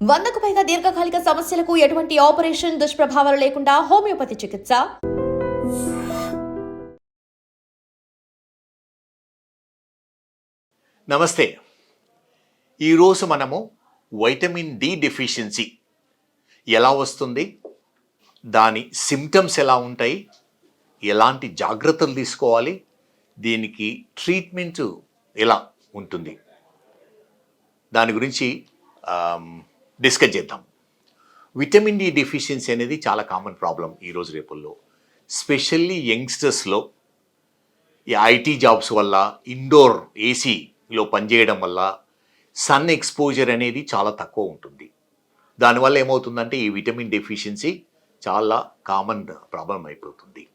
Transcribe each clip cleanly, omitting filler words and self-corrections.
100కు పైగా దీర్ఘకాలిక సమస్యలకు ఎటువంటి ఆపరేషన్ దుష్ప్రభావాలు లేకుండా హోమియోపతి చికిత్స. నమస్తే. ఈరోజు మనము వైటమిన్ డి డెఫిషియన్సీ ఎలా వస్తుంది, దాని సిమ్టమ్స్ ఎలా ఉంటాయి, ఎలాంటి జాగ్రత్తలు తీసుకోవాలి, దీనికి ట్రీట్మెంట్ ఎలా ఉంటుంది, దాని గురించి డిస్కస్ చేద్దాం. విటమిన్ డి డెఫిషియన్సీ అనేది చాలా కామన్ ప్రాబ్లం ఈరోజు రేపుల్లో, స్పెషల్లీ యంగ్స్టర్స్లో. ఈ ఐటీ జాబ్స్ వల్ల, ఇండోర్ ఏసీలో పనిచేయడం వల్ల సన్ ఎక్స్పోజర్ అనేది చాలా తక్కువ ఉంటుంది. దానివల్ల ఏమవుతుందంటే ఈ విటమిన్ డెఫిషియన్సీ చాలా కామన్ ప్రాబ్లం అయిపోతుంది.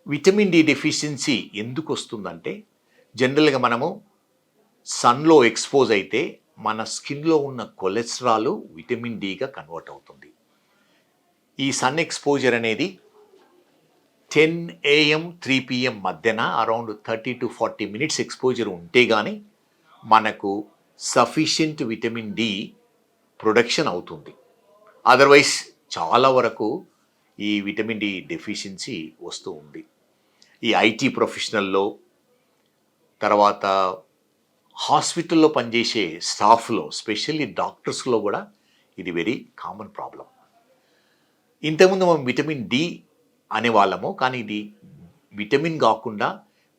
విటమిన్ డి డెఫిషియన్సీ ఎందుకు వస్తుందంటే, జనరల్గా మనము సన్లో ఎక్స్పోజ్ అయితే మన స్కిన్లో ఉన్న కొలెస్ట్రాల్ విటమిన్ డిగా కన్వర్ట్ అవుతుంది. ఈ సన్ ఎక్స్పోజర్ అనేది 10 AM 3 PM మధ్యన అరౌండ్ 30 to 40 minutes ఎక్స్పోజర్ ఉంటే కానీ మనకు సఫిషియంట్ విటమిన్ డి ప్రొడక్షన్ అవుతుంది. అదర్వైజ్ చాలా వరకు ఈ విటమిన్ డి డెఫిషియన్సీ వస్తూ ఉంది. ఈ ఐటీ ప్రొఫెషనల్లో, తర్వాత హాస్పిటల్లో పనిచేసే స్టాఫ్లో, స్పెషల్లీ డాక్టర్స్లో కూడా ఇది వెరీ కామన్ ప్రాబ్లం. ఇంతకుముందు మనం విటమిన్ డి అనేవాళ్ళము, కానీ ఇది విటమిన్ కాకుండా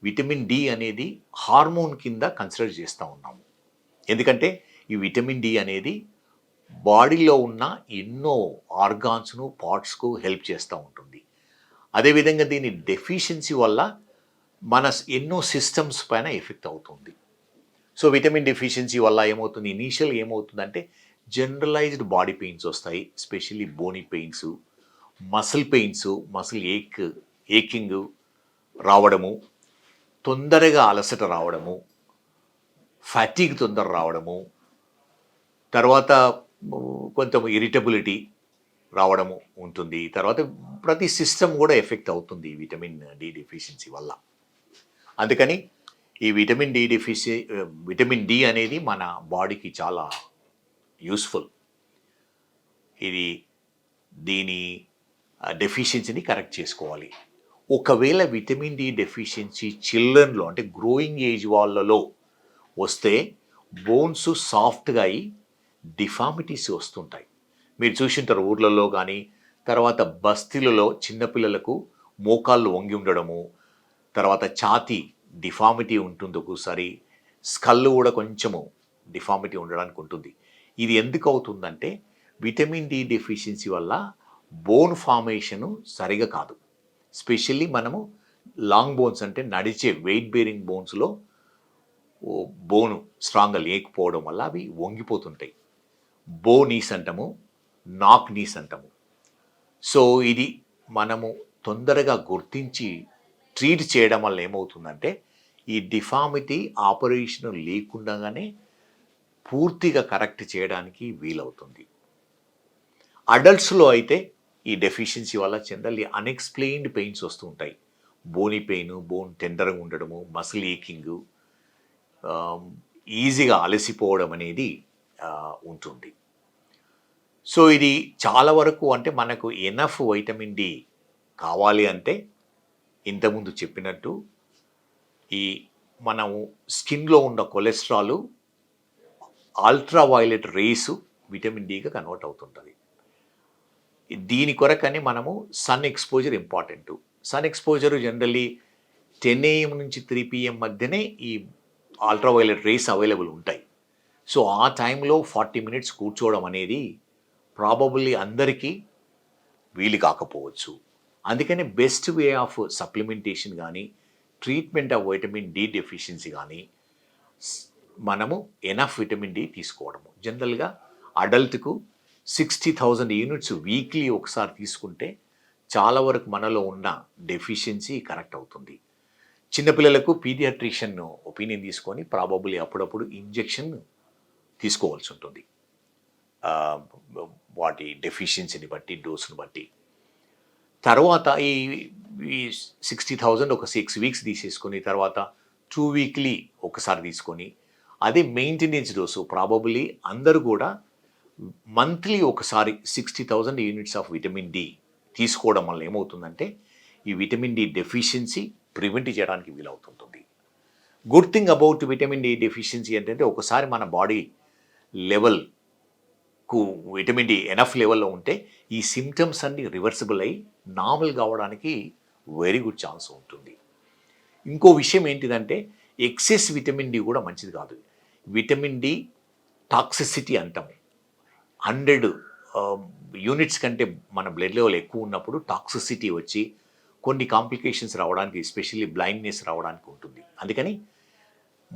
విటమిన్ డి అనేది హార్మోన్ కింద కన్సిడర్ చేస్తూ ఉన్నాము. ఎందుకంటే ఈ విటమిన్ డి అనేది బాడీలో ఉన్న ఎన్నో ఆర్గాన్స్ను, పార్ట్స్కు హెల్ప్ చేస్తూ ఉంటుంది. అదేవిధంగా దీని డెఫిషియన్సీ వల్ల మన ఎన్నో సిస్టమ్స్ పైన ఎఫెక్ట్ అవుతుంది. సో విటమిన్ డెఫిషియన్సీ వల్ల ఏమవుతుంది, ఇనీషియల్ ఏమవుతుందంటే జనరలైజ్డ్ బాడీ పెయిన్స్ వస్తాయి, specially bony pains, muscle pains, muscle aching రావడము, తొందరగా అలసట రావడము, ఫ్యాటీగ్ తొందర రావడము, తర్వాత కొంచెం ఇరిటబిలిటీ రావడము ఉంటుంది. తర్వాత ప్రతి సిస్టమ్ కూడా ఎఫెక్ట్ అవుతుంది ఈ విటమిన్ డి డెఫిషియన్సీ వల్ల. అందుకని ఈ విటమిన్ డి అనేది మన బాడీకి చాలా యూస్ఫుల్. దీని డెఫిషియన్సీని కరెక్ట్ చేసుకోవాలి. ఒకవేళ విటమిన్ డి డెఫిషియన్సీ చిల్డ్రన్లో, అంటే గ్రోయింగ్ ఏజ్ వాళ్ళలో వస్తే బోన్స్ సాఫ్ట్గా అయి డిఫార్మిటీస్ వస్తుంటాయి. మీరు చూసింటారు ఊర్లలో కానీ, తర్వాత బస్తీలలో చిన్నపిల్లలకు మోకాళ్ళు వంగి ఉండడము, తర్వాత ఛాతీ డిఫార్మిటీ ఉంటుంది, ఒక్కోసారి స్కల్ కూడా కొంచెము డిఫార్మిటీ ఉండడానికి ఉంటుంది. ఇది ఎందుకు అవుతుందంటే విటమిన్ డి డెఫిషియన్సీ వల్ల బోన్ ఫార్మేషను సరిగా కాదు. స్పెషల్లీ మనము లాంగ్ బోన్స్, అంటే నడిచే వెయిట్ బేరింగ్ బోన్స్లో బోను స్ట్రాంగ్గా లేకపోవడం వల్ల అవి వంగిపోతుంటాయి. బో నీస్ అంటాము, నాక్ నీస్ అంటాము. సో ఇది మనము తొందరగా గుర్తించి ట్రీట్ చేయడం వల్ల ఏమవుతుందంటే ఈ డిఫార్మిటీ ఆపరేషన్ లేకుండానే పూర్తిగా కరెక్ట్ చేయడానికి వీలవుతుంది. అడల్ట్స్లో అయితే ఈ డెఫిషియన్సీ వల్ల జనరల్లీ అన్ఎక్స్ప్లెయిన్డ్ పెయిన్స్ వస్తూ ఉంటాయి. బోనీ పెయిన్, బోన్ టెండర్గా ఉండడము, మసిల్ ఏకింగ్, ఈజీగా అలసిపోవడం అనేది ఉంటుంది. సో ఇది చాలా వరకు, అంటే మనకు ఎనఫ్ వైటమిన్ డి కావాలి అంటే ఇంతకుముందు చెప్పినట్టు ఈ మనము స్కిన్లో ఉన్న కొలెస్ట్రాల్ అల్ట్రావైలెట్ రేసు విటమిన్ డిగా కన్వర్ట్ అవుతుంటుంది. దీని కొరకని మనము sun exposure important. Sun exposure generally 10 AM నుంచి 3 PM మధ్యనే ఈ అల్ట్రావైలెట్ రేస్ అవైలబుల్ ఉంటాయి. సో ఆ టైంలో 40 minutes కూర్చోవడం అనేది ప్రాబబుల్లీ అందరికీ వీలు కాకపోవచ్చు. అందుకని బెస్ట్ వే ఆఫ్ సప్లిమెంటేషన్ కానీ, treatment of vitamin D deficiency కానీ, మనము ఎనఫ్ విటమిన్ డి తీసుకోవడము. జనరల్గా అడల్ట్కు 60,000 units వీక్లీ ఒకసారి తీసుకుంటే చాలా వరకు మనలో ఉన్న డెఫిషియన్సీ కరెక్ట్ అవుతుంది. చిన్నపిల్లలకు పీడియాట్రిషియన్ ఒపీనియన్ తీసుకొని ప్రాబబుల్లీ అప్పుడప్పుడు ఇంజెక్షన్ తీసుకోవాల్సి ఉంటుంది, వాటి డెఫిషియన్సీని బట్టి, డోసును బట్టి. తర్వాత ఈ 60,000 ఒక 6 weeks తీసేసుకొని, తర్వాత 2 weekly ఒకసారి తీసుకొని, అదే మెయింటెనెన్స్ డోసు ప్రాబబుల్లీ అందరూ కూడా మంత్లీ ఒకసారి 60,000 యూనిట్స్ ఆఫ్ విటమిన్ డి తీసుకోవడం వల్ల ఏమవుతుందంటే ఈ విటమిన్ డి డెఫిషియన్సీ ప్రివెంట్ చేయడానికి వీలవుతుంటుంది. Good thing about vitamin D deficiency ఏంటంటే ఒకసారి మన బాడీ లెవెల్కు విటమిన్ డి ఎనఫ్ లెవెల్లో ఉంటే ఈ సిమ్టమ్స్ అన్ని రివర్సిబుల్ అయ్యి నార్మల్ కావడానికి వెరీ గుడ్ ఛాన్స్ ఉంటుంది. ఇంకో విషయం ఏంటిదంటే ఎక్సెస్ విటమిన్ డి కూడా మంచిది కాదు. విటమిన్ డి టాక్సిసిటీ అంటాము. 100 యూనిట్స్ కంటే మన బ్లడ్ లెవెల్ ఎక్కువ ఉన్నప్పుడు టాక్సిసిటీ వచ్చి కొన్ని కాంప్లికేషన్స్ రావడానికి, ఎస్పెషల్లీ బ్లైండ్నెస్ రావడానికి ఉంటుంది. అందుకని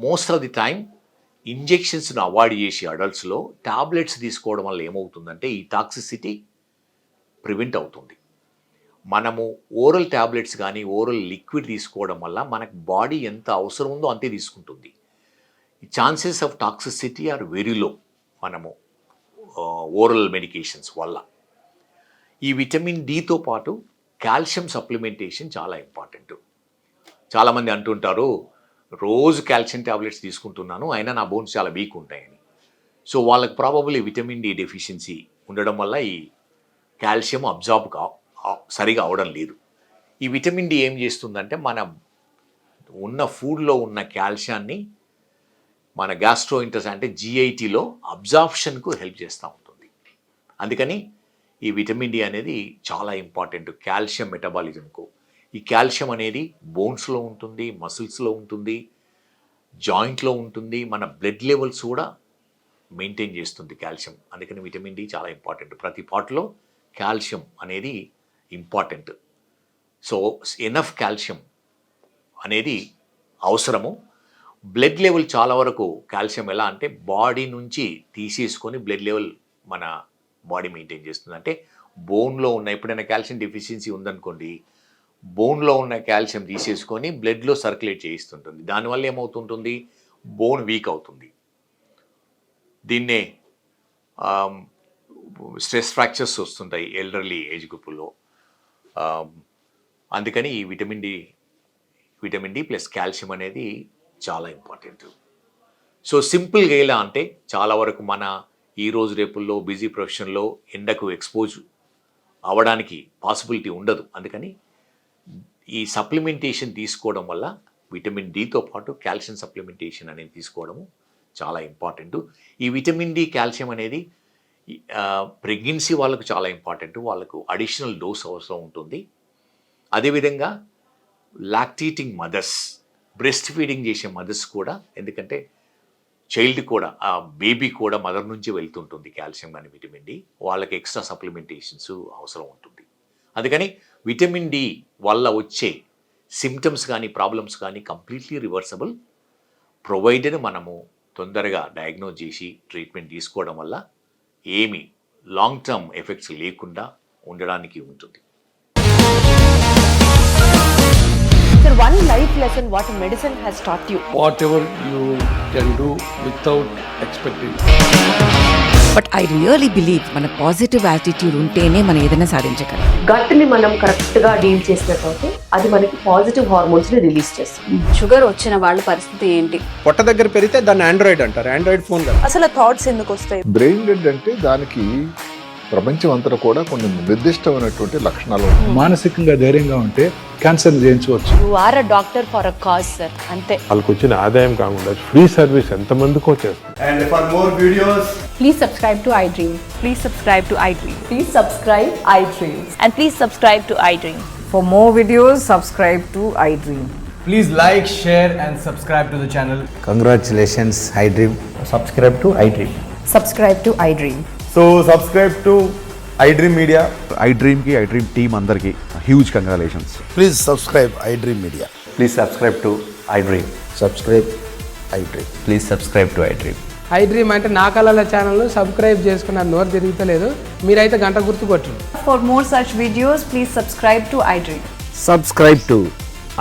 మోస్ట్ ఆఫ్ ది టైం ఇంజెక్షన్స్ను అవాయిడ్ చేసి అడల్ట్స్లో టాబ్లెట్స్ తీసుకోవడం వల్ల ఏమవుతుందంటే ఈ టాక్సిసిటీ ప్రివెంట్ అవుతుంది. మనము ఓరల్ టాబ్లెట్స్ కానీ ఓరల్ లిక్విడ్ తీసుకోవడం వల్ల మనకు బాడీ ఎంత అవసరం ఉందో అంతే తీసుకుంటుంది. ఈ chances of toxicity are very low మనము ఓరల్ మెడికేషన్స్ వల్ల. ఈ విటమిన్ డితో పాటు కాల్షియం సప్లిమెంటేషన్ చాలా ఇంపార్టెంట్. చాలామంది అంటుంటారు రోజు కాల్షియం ట్యాబ్లెట్స్ తీసుకుంటున్నాను అయినా నా బోన్స్ చాలా వీక్ ఉంటాయని. సో వాళ్ళకి ప్రాబబుల్లీ విటమిన్ డి డెఫిషియన్సీ ఉండడం వల్ల ఈ కాల్షియం అబ్జార్బ్ సరిగా అవడం లేదు. ఈ విటమిన్ డి ఏం చేస్తుందంటే మన ఉన్న ఫుడ్లో ఉన్న కాల్షియాన్ని మన గ్యాస్ట్రోఇంటెస్టైన్ అంటే జిఐటీలో అబ్జార్ప్షన్కు హెల్ప్ చేస్తూ ఉంటుంది. అందుకని ఈ విటమిన్ డి అనేది చాలా ఇంపార్టెంట్ కాల్షియం మెటబాలిజంకు. ఈ కాల్షియం అనేది బోన్స్లో ఉంటుంది, మసిల్స్లో ఉంటుంది, జాయింట్లో ఉంటుంది, మన బ్లడ్ లెవెల్స్ కూడా మెయింటైన్ చేస్తుంది కాల్షియం. అందుకని విటమిన్ డి చాలా ఇంపార్టెంట్. ప్రతి పార్ట్లో కాల్షియం అనేది ఇంపార్టెంట్. సో ఎనఫ్ కాల్షియం అనేది అవసరము. బ్లడ్ లెవెల్ చాలా వరకు కాల్షియం ఎలా అంటే బాడీ నుంచి తీసేసుకొని బ్లడ్ లెవెల్ మన బాడీ మెయింటైన్ చేస్తుంది. అంటే బోన్లో ఉన్న ఎప్పుడైనా కాల్షియం డెఫిషియన్సీ ఉందనుకోండి, బోన్లో ఉన్న కాల్షియం తీసేసుకొని బ్లడ్లో సర్క్యులేట్ చేయిస్తుంటుంది. దానివల్ల ఏమవుతుంటుంది, బోన్ వీక్ అవుతుంది. దీన్నే స్ట్రెస్ ఫ్రాక్చర్స్ వస్తుంటాయి ఎల్డర్లీ ఏజ్ గ్రూపుల్లో. అందుకని ఈ విటమిన్ డి ప్లస్ కాల్షియం అనేది చాలా ఇంపార్టెంట్. సో సింపుల్గా ఎలా అంటే చాలా వరకు మన ఈరోజు రేపుల్లో బిజీ ప్రొఫెషన్లో ఎండకు ఎక్స్పోజ్ అవ్వడానికి పాసిబిలిటీ ఉండదు. అందుకని ఈ సప్లిమెంటేషన్ తీసుకోవడం వల్ల విటమిన్ డితో పాటు కాల్షియం సప్లిమెంటేషన్ అనేది తీసుకోవడము చాలా ఇంపార్టెంట్. ఈ విటమిన్ డి కాల్షియం అనేది ప్రెగ్నెన్సీ వాళ్ళకు చాలా ఇంపార్టెంట్. వాళ్ళకు అడిషనల్ డోస్ అవసరం ఉంటుంది. అదేవిధంగా లాక్టేటింగ్ మదర్స్, బ్రెస్ట్ ఫీడింగ్ చేసే మదర్స్ కూడా, ఎందుకంటే చైల్డ్ కూడా ఆ బేబీ కూడా మదర్ నుంచి వెళ్తుంటుంది కాల్షియం కానీ విటమిన్ డి, వాళ్ళకి ఎక్స్ట్రా సప్లిమెంటేషన్స్ అవసరం ఉంటుంది. అందుకని విటమిన్ డి వల్ల వచ్చే సిమ్టమ్స్ కానీ ప్రాబ్లమ్స్ కానీ కంప్లీట్లీ రివర్సబుల్, ప్రొవైడెడ్ మనము తొందరగా డయాగ్నోజ్ చేసి ట్రీట్మెంట్ తీసుకోవడం వల్ల ఏమి లాంగ్ టర్మ్ ఎఫెక్ట్స్ లేకుండా ఉండడానికి ఉంటుంది. Sir, one life lesson what medicine has taught you. Whatever you can do without expecting. But I really believe మన పాజిటివ్ యాటిట్యూడ్ ఉంటేనే మనం ఏదైనా సాధించగలం. గట్ని మనం కరెక్ట్గా డీల్ చేసినట్లయితే అది మనకి పాజిటివ్ హార్మోన్స్ని రిలీజ్ చేస్తుంది. షుగర్ వచ్చిన వాళ్ళ పరిస్థితి ఏంటి? పొట్ట దగ్గర పెరిగితే దాన్ని ఆండ్రాయిడ్ అంటారు, ఆండ్రాయిడ్ ఫోన్ కదా. అసలు థాట్స్ ఎందుకు వస్తాయి? బ్రెయిన్ డెడ్ అంటే దానికి ప్రపంచం అంతా కూడా కొన్ని నిర్దిష్టమైనటువంటి లక్షణాలు. మానసికంగా ధైర్యంగా ఉంటే క్యాన్సర్ జయించవచ్చు. You are a doctor for a cause sir, అంతే. వాళ్ళకి వచ్చిన ఆదాయం కాకుండా ఫ్రీ సర్వీస్ ఎంతమందికో చేస్తుంది. And for more videos please subscribe to iDream. Please subscribe to iDream. Please subscribe iDream. And please subscribe to iDream. For more videos, subscribe to iDream. Please like, share and subscribe to the channel. Congratulations iDream. Subscribe to iDream. Subscribe to iDream. So subscribe to iDream media. iDream కి iDream team అందరికి huge congratulations. Please subscribe iDream media. Please subscribe to iDream. Subscribe iDream. Please subscribe to iDream. iDream అంటే నా కళల channel subscribe చేసుకున్న నోరు తిరుగుతలేదు, మీరైతే గంట గుర్తు కొట్టండి. For more such videos, please subscribe to iDream. Subscribe to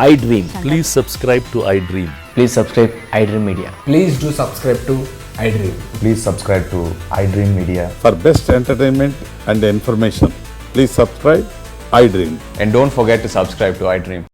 iDream. Please subscribe to iDream. Please subscribe iDream media. Please do subscribe to iDream. Please subscribe to iDream media. For best entertainment and information please subscribe iDream. And don't forget to subscribe to iDream.